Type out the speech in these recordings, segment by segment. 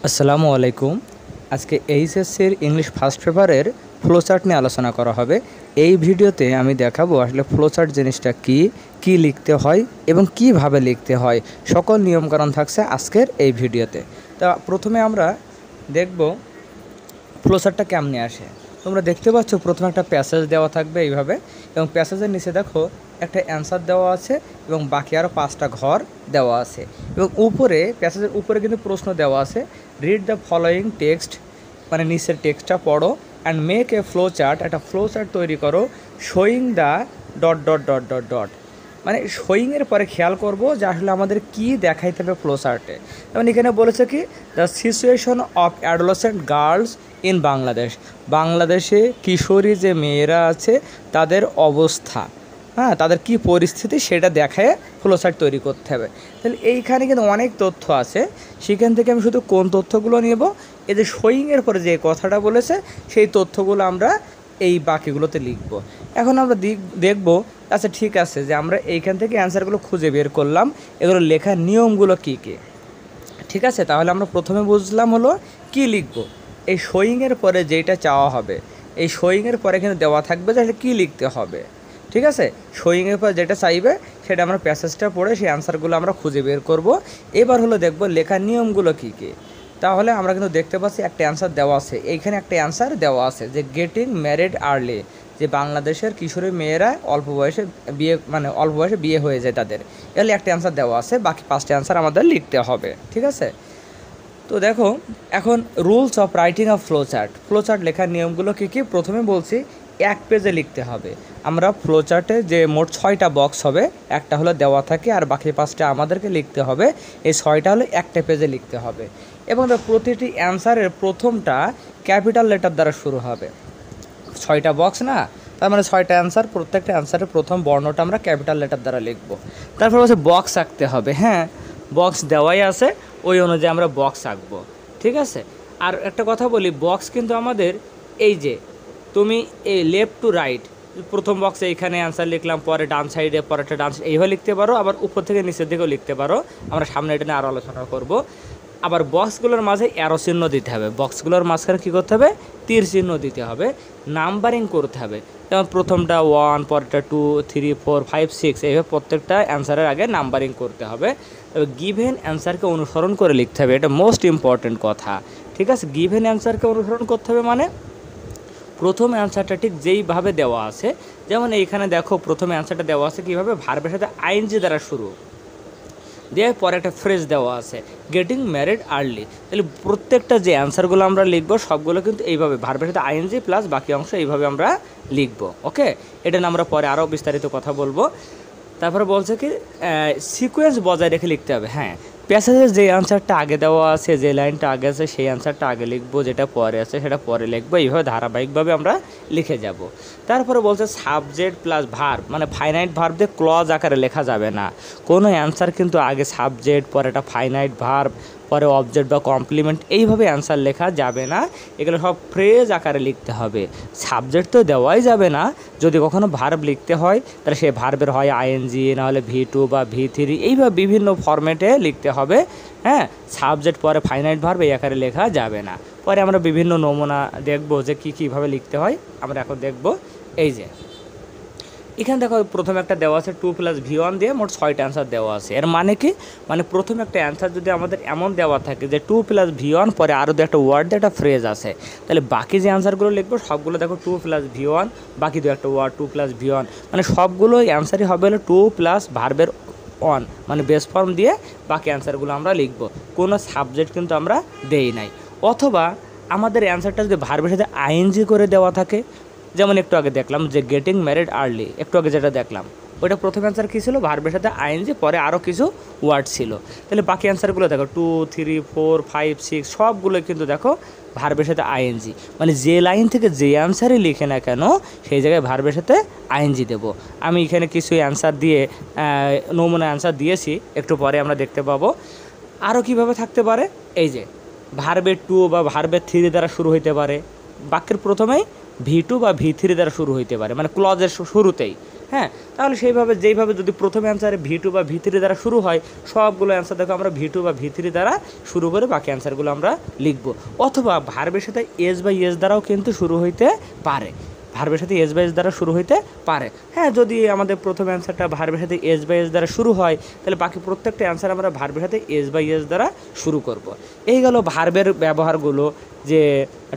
আসসালামু আলাইকুম। আজকে এইচএসসির ইংলিশ ফার্স্ট পেপারের ফ্লোচার্ট নিয়ে আলোচনা করা হবে। এই ভিডিওতে আমি দেখাবো আসলে ফ্লোচার্ট জিনিসটা কি লিখতে হয় এবং কিভাবে লিখতে হয়, সকল নিয়মকানুন থাকছে আজকের এই ভিডিওতে। তা প্রথমে আমরা দেখব ফ্লোচার্টটা কেমনে আসে। তোমরা দেখতে পাচ্ছ প্রথমে একটা প্যাসেজ দেওয়া থাকবে এইভাবে, এবং প্যাসেজের নিচে দেখো একটা অ্যান্সার দেওয়া আছে এবং বাকি আরও 5টা ঘর দেওয়া আছে, এবং উপরে প্যাসেজের উপরে কিন্তু প্রশ্ন দেওয়া আছে, রিড দ্য ফলোয়িং টেক্সট, মানে নিচের টেক্সটটা পড়ো and make a flow chart, একটা ফ্লো চার্ট তৈরি করো, showing the dot dot dot dot dot, মানে শোয়িংয়ের পরে খেয়াল করব যে আসলে আমাদের কি দেখাইতে হবে ফ্লো চার্টে। যেমন এখানে বলেছে কি, the situation of adolescent girls in Bangladesh, বাংলাদেশে কিশোরী যে মেয়েরা আছে তাদের অবস্থা, হ্যাঁ, তাদের কি পরিস্থিতি সেটা দেখায় ফ্লোচার্ট তৈরি করতে হবে। তাহলে এইখানে কিন্তু অনেক তথ্য আছে, সেখান থেকে আমি শুধু কোন তথ্যগুলো নেব, এই যে শোয়িংয়ের পরে যে কথাটা বলেছে সেই তথ্যগুলো আমরা এই বাকিগুলোতে লিখব। এখন আমরা দেখব, আচ্ছা ঠিক আছে, যে আমরা এইখান থেকে অ্যান্সারগুলো খুঁজে বের করলাম, এগুলো লেখার নিয়মগুলো কী কী। ঠিক আছে, তাহলে আমরা প্রথমে বুঝলাম হলো কি লিখব। এই শোয়িংয়ের পরে যেটা চাওয়া হবে, এই শোয়িংয়ের পরে কিন্তু দেওয়া থাকবে যে কী লিখতে হবে। ঠিক আছে, শোয়িংয়ের পর যেটা চাইবে সেটা আমরা প্যাসেজটা পড়ে সেই অ্যান্সারগুলো আমরা খুঁজে বের করব। এবার হলো দেখব লেখার নিয়মগুলো কী কী। তাহলে আমরা কিন্তু দেখতে পাচ্ছি একটা অ্যান্সার দেওয়া আছে, এইখানে একটা অ্যান্সার দেওয়া আছে যে গেটিং ম্যারিড আর্লি, যে বাংলাদেশের কিশোরী মেয়েরা অল্প বয়সে বিয়ে হয়ে যায় তাদের, এর একটা অ্যান্সার দেওয়া আছে, বাকি 5টা অ্যান্সার আমাদের লিখতে হবে। ঠিক আছে, তো দেখো এখন rules of writing of flowchart লেখার নিয়মগুলো কী কী। প্রথমে বলছি 1 পেজে লিখতে হবে। আমরা ফ্লোচার্টে যে মোট 6টা বক্স হবে, একটা হলো দেওয়া থাকে আর বাকি 5টা আমাদেরকে লিখতে হবে, এই 6টা হলো একটা পেজে লিখতে হবে। এবং প্রতিটি অ্যান্সারের প্রথমটা ক্যাপিটাল লেটার দ্বারা শুরু হবে। 6টা বক্স না, তার মানে 6টা অ্যান্সার, প্রত্যেকটা অ্যান্সারের প্রথম বর্ণটা আমরা ক্যাপিটাল লেটার দ্বারা লিখব। তারপর হচ্ছে বক্স আঁকতে হবে, হ্যাঁ বক্স দেওয়াই আছে, ওই অনুযায়ী আমরা বক্স আঁকবো। ঠিক আছে, আর একটা কথা বলি, বক্স কিন্তু আমাদের এই যে তুমি এই লেফট টু রাইট, প্রথম বক্সে এইখানে অ্যান্সার লিখলাম, পরে ডান সাইডে, পরে একটা ডান সাইড, এইভাবে লিখতে পারো, আবার উপর থেকে নিচের দিকেও লিখতে পারো, আমরা সামনে এটা নিয়ে আরও আলোচনা করব। আবার বক্সগুলোর মাঝে অ্যারো চিহ্ন দিতে হবে, বক্সগুলোর মাঝখানে কী করতে হবে, তীর চিহ্ন দিতে হবে, নাম্বারিং করতে হবে, যেমন প্রথমটা 1, পরেরটা 2, 3, 4, 5, 6, এইভাবে প্রত্যেকটা অ্যান্সারের আগে নাম্বারিং করতে হবে। তবে গিভেন অ্যান্সারকে অনুসরণ করে লিখতে হবে, এটা মোস্ট ইম্পর্টেন্ট কথা। ঠিক আছে, গিভেন অ্যান্সারকে অনুসরণ করতে হবে মানে প্রথম অ্যান্সারটা ঠিক যেইভাবে দেওয়া আছে, যেমন এইখানে দেখো প্রথম অ্যান্সারটা দেওয়া আছে কীভাবে, ভার্বের সাথে আইএনজি দ্বারা শুরু দিয়ে পরে একটা ফ্রেজ দেওয়া আছে গেটিং ম্যারিড আর্লি। তাহলে প্রত্যেকটা যে অ্যান্সারগুলো আমরা লিখবো সবগুলো কিন্তু এইভাবে ভার্বের সাথে আইএনজি প্লাস বাকি অংশ এইভাবে আমরা লিখবো। ওকে, এটা নিয়ে আমরা পরে আরও বিস্তারিত কথা বলবো। তারপরে বলছে কি সিকোয়েন্স বজায় রেখে লিখতে হবে। হ্যাঁ, প্যাসেজের যে অ্যান্সারটা আগে দেওয়া আছে, যে লাইনটা আগে আছে সেই অ্যান্সারটা আগে লিখবো, যেটা পরে আছে সেটা পরে লিখবো, এইভাবে ধারাবাহিকভাবে আমরা লিখে যাব। তারপরে বলছে সাবজেক্ট প্লাস ভার্ব, মানে ফাইনাইট ভার্ব দিয়ে ক্লজ আকারে লেখা যাবে না। কোনো অ্যান্সার কিন্তু আগে সাবজেক্ট, পরে একটা ফাইনাইট ভার্ব, পরে অবজেক্ট বা কমপ্লিমেন্ট, এইভাবে অ্যান্সার লেখা যাবে না, এগুলো সব ফ্রেজ আকারে লিখতে হবে। সাবজেক্ট তো দেওয়াই যাবে না, যদি কখনো ভার্ব লিখতে হয় তাহলে সেই ভার্বের হয় আইএনজি, নাহলে V2 বা V3, এইভাবে বিভিন্ন ফরম্যাটে লিখতে হবে। হ্যাঁ, সাবজেক্ট পরে ফাইনাইট ভার্ব এই আকারে লেখা যাবে না। পরে আমরা বিভিন্ন নমুনা দেখব যে কীভাবে লিখতে হয়, আমরা এখন দেখব। এই যে এখানে দেখো প্রথমে একটা দেওয়া আছে 2 + V1 দিয়ে মোট 6টা অ্যান্সার দেওয়া আছে। এর মানে কি, মানে প্রথম একটা অ্যান্সার যদি আমাদের এমন দেওয়া থাকে যে 2 + V1, পরে আরও একটা ওয়ার্ড দিয়ে একটা ফ্রেজ আছে, তাহলে বাকি যে অ্যান্সারগুলো লিখবো সবগুলো দেখো 2 + V1, বাকি 2 ওয়ার্ড 2 + V1, মানে সবগুলো অ্যান্সারই হবে হলো 2 প্লাস ভার্বের 1, মানে বেস ফর্ম দিয়ে বাকি অ্যান্সারগুলো আমরা লিখবো। কোনো সাবজেক্ট কিন্তু আমরা দেই নাই। অথবা আমাদের অ্যান্সারটা যদি ভার্বের সাথে আইএনজি করে দেওয়া থাকে, যেমন একটু আগে দেখলাম যে গেটিং ম্যারিড আর্লি, একটু আগে যেটা দেখলাম ওইটা প্রথম অ্যান্সার কী ছিল, ভার্বের সাথে আইএনজি, পরে আরও কিছু ওয়ার্ড ছিল। তাহলে বাকি অ্যান্সারগুলো দেখো 2, 3, 4, 5, 6 সবগুলো কিন্তু দেখো ভার্বের সাথে আইএনজি, মানে যে লাইন থেকে যে অ্যান্সারই লিখে না কেন সেই জায়গায় ভার্বের সাথে আইএনজি দেবো। আমি এখানে কিছু অ্যান্সার দিয়ে নমুনা অ্যান্সার দিয়েছি, একটু পরে আমরা দেখতে পাবো। আরও কীভাবে থাকতে পারে, এই যে ভার্বের 2 বা ভার্বের 3 দ্বারা শুরু হইতে পারে, বাক্যের প্রথমেই V2 বা V3 দ্বারা শুরু হইতে পারে, মানে ক্লজের শুরুতেই। হ্যাঁ, তাহলে সেইভাবে যেইভাবে যদি প্রথম অ্যান্সারে V2 বা V3 দ্বারা শুরু হয়, সবগুলো অ্যান্সার দেখো আমরা V2 বা V3 দ্বারা শুরু করে বাকি অ্যান্সারগুলো আমরা লিখব। অথবা ভার্বের সাথে এস বা এস দ্বারাও কিন্তু শুরু হইতে পারে, ভার্বের সাথে এস বা এস দ্বারা শুরু হইতে পারে। হ্যাঁ, যদি আমাদের প্রথম অ্যান্সারটা ভার্বের সাথে এস বা এস দ্বারা শুরু হয়, তাহলে বাকি প্রত্যেকটা অ্যান্সার আমরা ভার্বের সাথে এস বা এস দ্বারা শুরু করব। এই গেল ভার্বের ব্যবহারগুলো, যে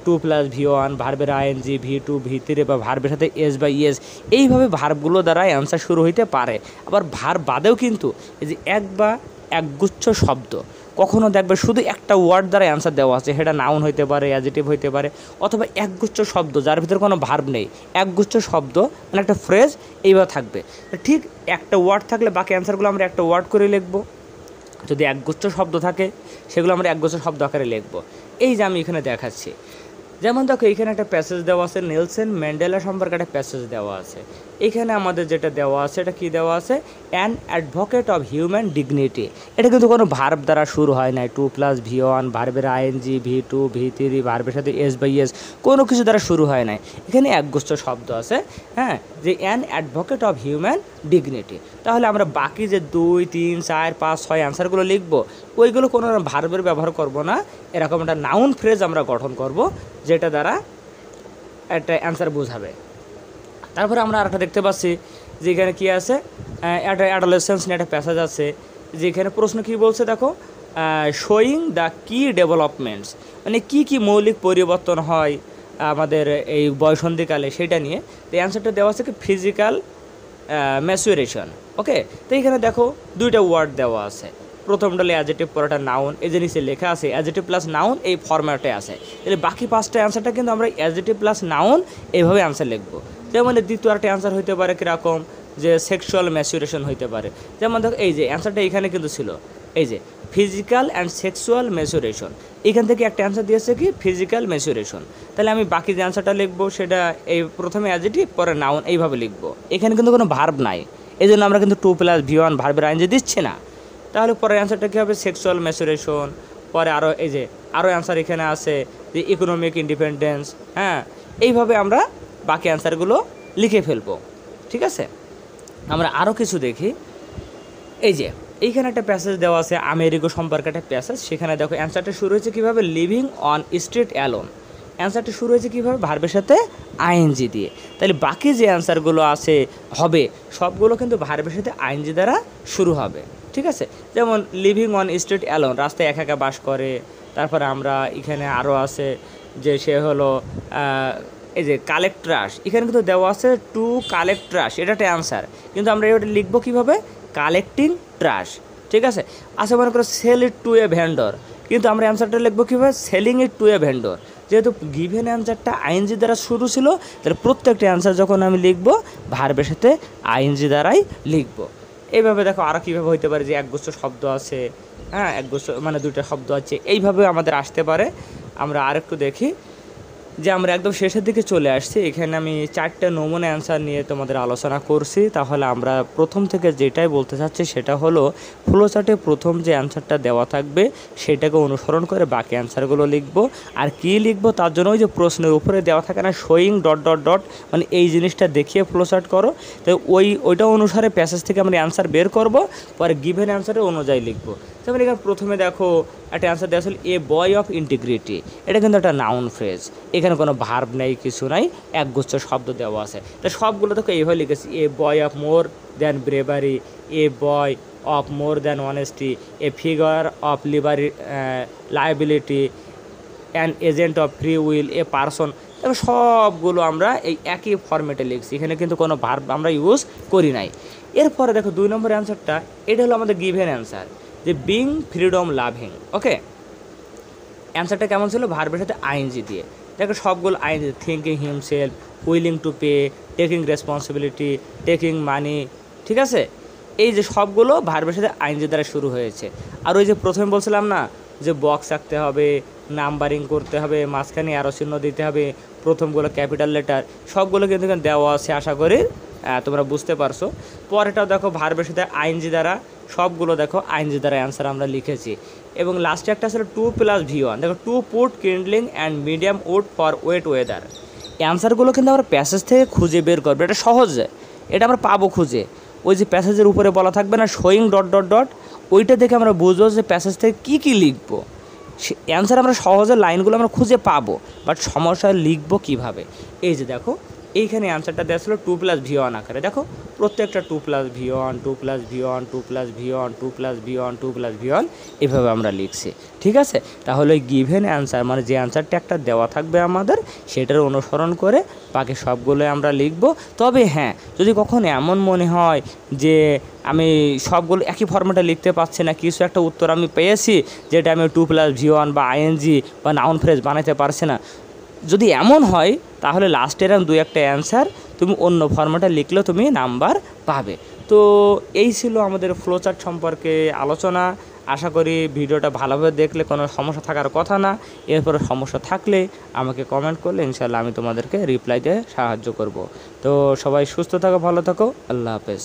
2 + V1, ভার্বের ING, V2, V3 বা ভার্বের সাথে এস বা এস, এইভাবে ভার্বগুলো দ্বারা অ্যান্সার শুরু হইতে পারে। আবার ভার্ব বাদেও কিন্তু এই যে এক বা একগুচ্ছ শব্দ, কখনো দেখবে শুধু একটা ওয়ার্ড দ্বারা অ্যান্সার দেওয়া আছে, সেটা নাউন হইতে পারে, অ্যাডজেক্টিভ হইতে পারে, অথবা একগুচ্ছ শব্দ যার ভিতরে কোনো ভার্ব নেই, একগুচ্ছ শব্দ মানে একটা ফ্রেজ এইভাবে থাকবে। ঠিক একটা ওয়ার্ড থাকলে বাকি অ্যান্সারগুলো আমরা একটা ওয়ার্ড করে লিখব, যদি একগুচ্ছ শব্দ থাকে সেগুলো আমরা একগুচ্ছ শব্দ আকারে লিখব। এই যে আমি এখানে দেখাচ্ছি, যেমন দেখো এখানে একটা প্যাসেজ দেওয়া আছে, নেলসন ম্যান্ডেলা সম্পর্কে একটা প্যাসেজ দেওয়া আছে। এখানে আমাদের যেটা দেওয়া আছে, এটা কি দেওয়া আছে, an advocate of human dignity. এটা কিন্তু কোনো ভার্ব দ্বারা শুরু হয় নাই, 2 + V1, ভার্বের ING, V2, V3, ভার্বের সাথে এস বা এস, কোনো কিছু দ্বারা শুরু হয় নাই। এখানে একগুচ্ছ শব্দ আছে, হ্যাঁ, যে an advocate of human dignity. তাহলে আমরা বাকি যে 2, 3, 4, 5, 6 অ্যান্সারগুলো লিখবো, ওইগুলো কোনো ভার্বের ব্যবহার করব না, এরকম একটা নাউন ফ্রেজ আমরা গঠন করব, যেটা দ্বারা একটা অ্যান্সার বোঝাবে। তারপরে আমরা আরেকটা দেখতে পাচ্ছি যে এখানে কী আছে, একটা অ্যাডোলেসেন্স নিয়ে একটা প্যাসেজ আছে, যেখানে প্রশ্ন কী বলছে দেখো, শোয়িং দ্য কি ডেভেলপমেন্টস, মানে কী কী মৌলিক পরিবর্তন হয় আমাদের এই বয়সন্ধিকালে, সেটা নিয়ে। তো অ্যান্সারটা দেওয়া আছে কি ফিজিক্যাল ম্যাচুরেশন। ওকে, তো এখানে দেখো দুইটা ওয়ার্ড দেওয়া আছে, প্রথমটা হলো অ্যাডজেক্টিভ, পরেরটা নাউন। এই যে নিচে লেখা আছে অ্যাডজেক্টিভ প্লাস নাউন, এই ফরম্যাটে আছে। তাহলে বাকি 5টা অ্যান্সারটা কিন্তু আমরা অ্যাডজেক্টিভ প্লাস নাউন এইভাবে অ্যান্সার লিখবো। যেমন দ্বিতীয় একটা অ্যান্সার হইতে পারে কীরকম, যে সেক্সুয়াল ম্যাচুরেশন হইতে পারে। যেমন দেখো এই যে অ্যান্সারটা এখানে কিন্তু ছিল, এই যে ফিজিক্যাল অ্যান্ড সেক্সুয়াল ম্যাচুরেশন, এখান থেকে একটা অ্যান্সার দিয়েছে কি ফিজিক্যাল ম্যাচুরেশন। তাহলে আমি বাকি যে অ্যান্সারটা লিখবো সেটা এই প্রথমে অ্যাডজেক্টিভ পরে নাউন এইভাবে লিখবো। এখানে কিন্তু কোনো ভার্ব নাই, এই জন্য আমরা কিন্তু 2 + V1 ভার্বের ING দিচ্ছি না। তাহলে পরের অ্যান্সারটা কী হবে, সেক্সুয়াল ম্যাচুরেশন। পরে আরও এই যে আরও অ্যান্সার এখানে আছে যে ইকোনমিক ইন্ডিপেন্ডেন্স। হ্যাঁ, এইভাবে আমরা বাকি অ্যান্সারগুলো লিখে ফেলবো। ঠিক আছে, আমরা আরও কিছু দেখি। এই যে এইখানে একটা প্যাসেজ দেওয়া আছে আমেরিকা সম্পর্কে একটা প্যাসেজ, সেখানে দেখো অ্যান্সারটা শুরু হয়েছে কীভাবে, লিভিং অন স্ট্রিট অ্যালোন। অ্যান্সারটা শুরু হয়েছে কীভাবে, ভার্বের সাথে ING দিয়ে। তাহলে বাকি যে অ্যান্সারগুলো আছে হবে, সবগুলো কিন্তু ভার্বের সাথে ING দ্বারা শুরু হবে। ঠিক আছে, যেমন লিভিং অন স্ট্রিট অ্যালোন, রাস্তায় একা একা বাস করে। তারপরে আমরা এখানে আরও আছে যে সে হলো এই যে কালেক্ট ট্রাশ, এখানে কিন্তু দেওয়া আছে টু কালেক্ট ট্রাশ, এটা একটা অ্যান্সার, কিন্তু আমরা এটা লিখবো কীভাবে, কালেক্টিং ট্রাশ। ঠিক আছে, আচ্ছা মনে করো sell it to a vendor, কিন্তু আমরা অ্যান্সারটা লিখবো কীভাবে, selling it to a vendor. যেহেতু গিভেন অ্যান্সারটা ING দ্বারা শুরু ছিল, তাহলে প্রত্যেকটা অ্যান্সার যখন আমি লিখবো ভার্বের সাথে ING দ্বারাই লিখবো। এইভাবে দেখো আরও কীভাবে হইতে পারে, যে একগুচ্ছ শব্দ আছে, হ্যাঁ একগুচ্ছ মানে দুইটা শব্দ আছে, এইভাবে আমাদের আসতে পারে। আমরা আরেকটু দেখি, যে আমরা একদম শেষের দিকে চলে আসছি। এখানে আমি 4টে নমুনা অ্যান্সার নিয়ে তোমাদের আলোচনা করছি। তাহলে আমরা প্রথম থেকে যেটাই বলতে চাচ্ছি সেটা হলো, ফ্লোচার্টে প্রথম যে অ্যান্সারটা দেওয়া থাকবে সেটাকে অনুসরণ করে বাকি অ্যান্সারগুলো লিখব। আর কী লিখব তার জন্য ওই যে প্রশ্নের উপরে দেওয়া থাকে না, শোয়িং ... মানে এই জিনিসটা দেখিয়ে ফ্লোচার্ট করো। তো ওইটা অনুসারে প্যাসেজ থেকে আমরা অ্যান্সার বের করব, পরে গিভেন অ্যান্সারের অনুযায়ী লিখব। যেমন এখানে প্রথমে দেখো একটা অ্যান্সার দেওয়া ছিল এ বয় অফ ইন্টিগ্রিটি, এটা কিন্তু একটা নাউন ফ্রেজ, এখানে কোনো ভার্ব নেই, কিছু নাই, একগুচ্ছ শব্দ দেওয়া আছে। তো সবগুলো তোকে এইভাবে লিখেছি, a boy of more than bravery, a boy of more than honesty, a figure of liability, an agent of free will, a person. তবে সবগুলো আমরা এই একই ফরম্যাটে লিখছি, এখানে কিন্তু কোনো ভার্ব আমরা ইউজ করি নাই। এরপরে দেখো 2 নম্বর অ্যান্সারটা, এটা হলো আমাদের গিভেন অ্যান্সার, যে বিং ফ্রিডম লাভিং। ওকে, অ্যান্সারটা কেমন ছিল, ভার্বের সাথে ING দিয়ে। দেখো সবগুলো ING, thinking himself, willing to pay, taking responsibility, taking money. ঠিক আছে, এই যে সবগুলো ভার্বের সাথে ING দ্বারা শুরু হয়েছে। আর ওই যে প্রথমে বলছিলাম না, যে বক্স রাখতে হবে, নাম্বারিং করতে হবে, মাঝখানে অ্যারো চিহ্ন দিতে হবে, প্রথমগুলো ক্যাপিটাল লেটার, সবগুলো কিন্তু দেওয়া আছে, আশা করি তোমরা বুঝতে পারছো। পরেটাও দেখো ভার্বের সাথে ING দ্বারা, সবগুলো দেখো ING দ্বারা অ্যান্সার আমরা লিখেছি। এবং লাস্টে একটা ছিল 2 + V1, দেখো to put kindling and medium wood for wet weather. অ্যান্সারগুলো কিন্তু আমরা প্যাসেজ থেকে খুঁজে বের করবো, এটা সহজ। এটা আমরা পাবো খুঁজে। ওই যে প্যাসেজের উপরে বলা থাকবে না শোয়িং ডট ডট ডট, ওইটা দেখে আমরা বুঝবো যে প্যাসেজ থেকে কী লিখবো। অ্যান্সার আমরা সহজে লাইনগুলো আমরা খুঁজে পাবো, বাট সমস্যা লিখবো কীভাবে। এই যে দেখো এইখানে অ্যান্সারটা দেওয়া ছিল 2+v1 আকারে। দেখো প্রত্যেকটা 2+v1 2+v1 2+v1 2+v1 2+v1 এভাবে আমরা লিখছি। ঠিক আছে, তাহলে গিভেন অ্যান্সার মানে যে অ্যান্সারটা একটা দেওয়া থাকবে আমাদের সেটার অনুসরণ করে বাকি সবগুলোই আমরা লিখব। তবে হ্যাঁ, যদি কখনো এমন মনে হয় যে আমি সবগুলো একই ফর্মেটে লিখতে পারছি না, কিছু একটা উত্তর আমি পেয়েছি যেটা আমি 2+v1 বা আইএনজি বা নাউন ফ্রেজ বানাতে পারছি না, যদি এমন হয় তাহলে লাস্টের 2-1টা অ্যান্সার তুমি অন্য ফরম্যাটে লিখলেও তুমি নাম্বার পাবে। তো এই ছিল আমাদের ফ্লোচার্ট সম্পর্কে আলোচনা। আশা করি ভিডিওটা ভালোভাবে দেখলে কোনো সমস্যা থাকার কথা না। এরপরে সমস্যা থাকলে আমাকে কমেন্ট করলে ইনশাল্লাহ আমি তোমাদেরকে রিপ্লাই দিয়ে সাহায্য করব। তো সবাই সুস্থ থাকো, ভালো থাকো, আল্লাহ হাফেজ।